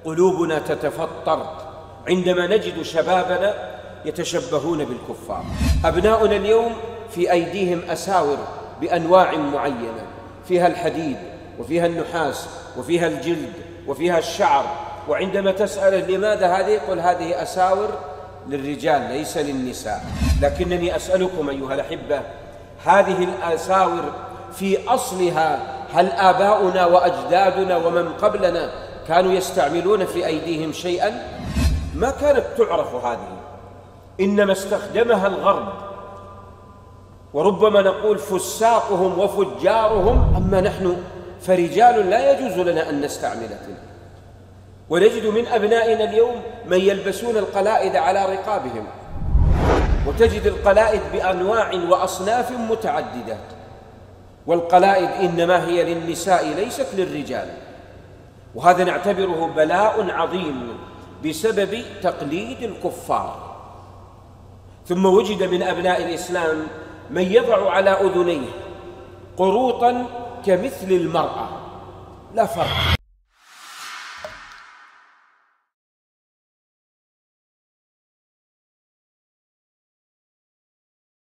قلوبنا تتفطر عندما نجد شبابنا يتشبهون بالكفار. أبناؤنا اليوم في أيديهم أساور بأنواع معينة، فيها الحديد وفيها النحاس وفيها الجلد وفيها الشعر، وعندما تسأله لماذا هذه يقول هذه أساور للرجال ليس للنساء. لكنني أسألكم أيها الأحبة، هذه الأساور في أصلها هل آباؤنا وأجدادنا ومن قبلنا كانوا يستعملون في أيديهم شيئا؟ ما كانت تعرف هذه، إنما استخدمها الغرب، وربما نقول فساقهم وفجارهم. أما نحن فرجال لا يجوز لنا أن نستعمل تلك. ونجد من أبنائنا اليوم من يلبسون القلائد على رقابهم، وتجد القلائد بأنواع وأصناف متعددة، والقلائد إنما هي للنساء ليست للرجال. وهذا نعتبره بلاء عظيم بسبب تقليد الكفار. ثم وجد من أبناء الإسلام من يضع على أذنيه قروطا كمثل المرأة، لا فرق.